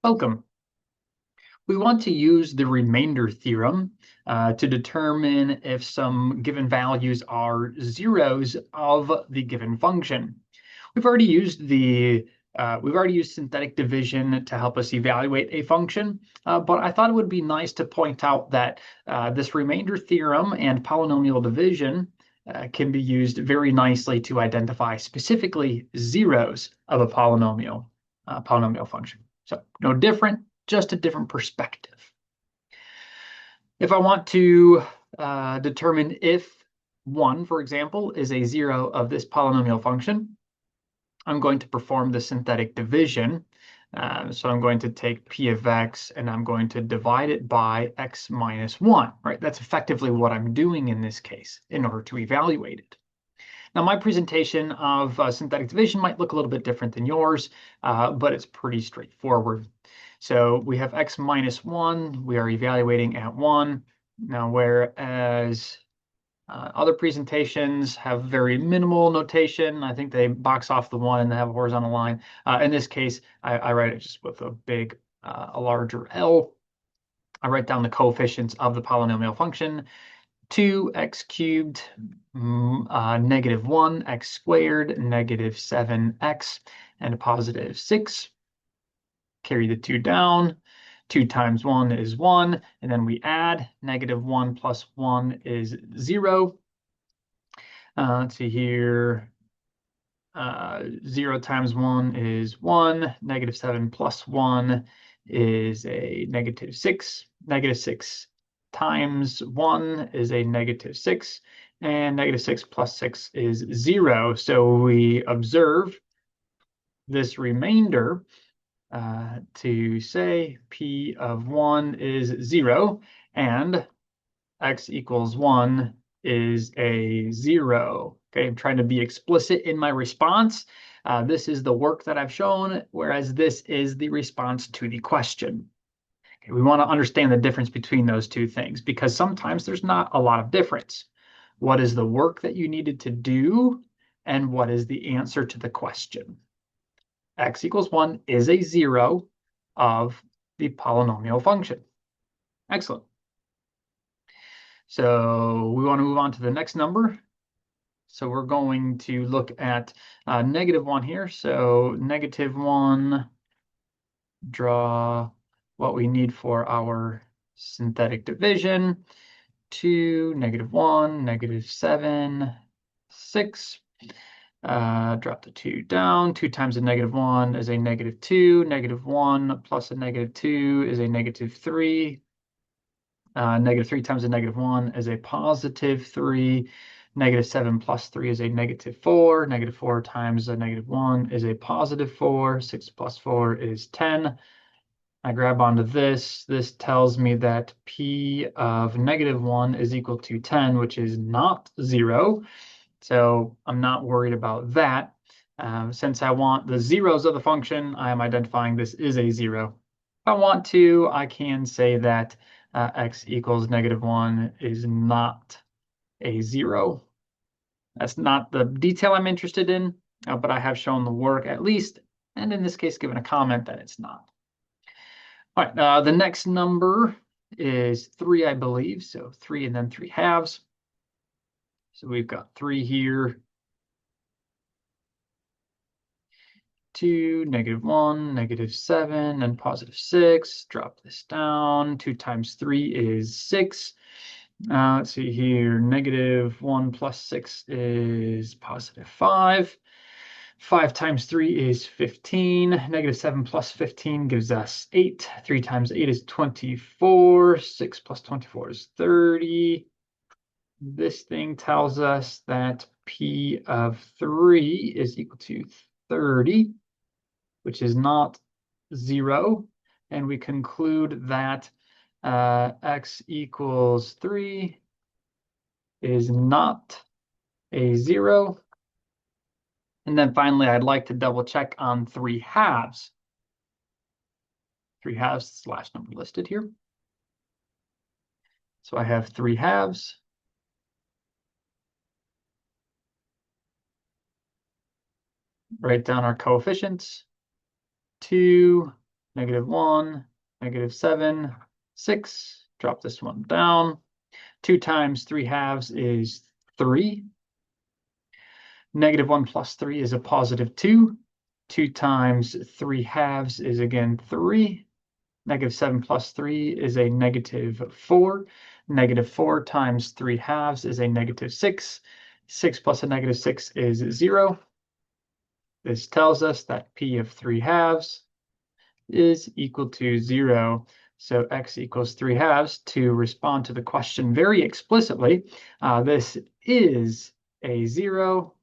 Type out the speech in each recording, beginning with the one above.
Welcome. We want to use the remainder theorem to determine if some given values are zeros of the given function. We've already used synthetic division to help us evaluate a function, but I thought it would be nice to point out that this remainder theorem and polynomial division can be used very nicely to identify specifically zeros of a polynomial function. So no different, just a different perspective. If I want to determine if 1, for example, is a zero of this polynomial function, I'm going to perform the synthetic division. So I'm going to take p of x and I'm going to divide it by x minus 1, right? That's effectively what I'm doing in this case in order to evaluate it. Now, my presentation of synthetic division might look a little bit different than yours, but it's pretty straightforward. So we have x minus 1. We are evaluating at 1. Now, whereas other presentations have very minimal notation, I think they box off the 1 and they have a horizontal line. In this case, I write it just with a larger L. I write down the coefficients of the polynomial function. 2x cubed, negative 1, x squared, negative 7x, and a positive 6. Carry the 2 down. 2 times 1 is 1, and then we add. Negative 1 plus 1 is 0. Let's see here. 0 times 1 is 1. Negative 7 plus 1 is a negative 6. Negative 6 times 1 is a negative 6, and negative 6 plus 6 is 0. So we observe this remainder to say p of 1 is 0, and x equals 1 is a 0. Okay, I'm trying to be explicit in my response. This is the work that I've shown, whereas this is the response to the question. We want to understand the difference between those two things because sometimes there's not a lot of difference. What is the work that you needed to do, and what is the answer to the question? X equals 1 is a 0 of the polynomial function. Excellent. So we want to move on to the next number. So we're going to look at negative 1 here. So negative 1, draw what we need for our synthetic division. 2, negative 1, negative 7, 6. Drop the 2 down. 2 times a negative 1 is a negative 2. Negative 1 plus a negative 2 is a negative 3. Negative 3 times a negative 1 is a positive 3. Negative 7 plus 3 is a negative 4. Negative 4 times a negative 1 is a positive 4. 6 plus 4 is 10. I grab onto this. This tells me that p of negative 1 is equal to 10, which is not 0. So I'm not worried about that. Since I want the zeros of the function, I am identifying this is a 0. If I want to, I can say that x equals negative 1 is not a 0. That's not the detail I'm interested in, but I have shown the work at least, and in this case, given a comment that it's not. All right, the next number is 3, I believe. So 3 and then 3 halves. So we've got 3 here. 2, negative 1, negative 7, and positive 6. Drop this down. 2 times 3 is 6. Let's see here. Negative 1 plus 6 is positive 5. 5 times 3 is 15. Negative 7 plus 15 gives us 8. 3 times 8 is 24. 6 plus 24 is 30. This thing tells us that p of 3 is equal to 30, which is not 0. And we conclude that x equals 3 is not a 0. And then finally, I'd like to double check on 3 halves. 3 halves is the last number listed here. So I have 3 halves. Write down our coefficients. 2, -1, -7, 6. Drop this one down. 2 times 3/2 is 3. -1 plus 3 is a +2. 2 times 3/2 is again 3. -7 plus 3 is a -4. -4 times 3/2 is a -6. 6 plus a -6 is 0. This tells us that p of 3/2 is equal to 0. So x equals 3/2. To respond to the question very explicitly, this is a 0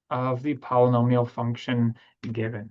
of the polynomial function given.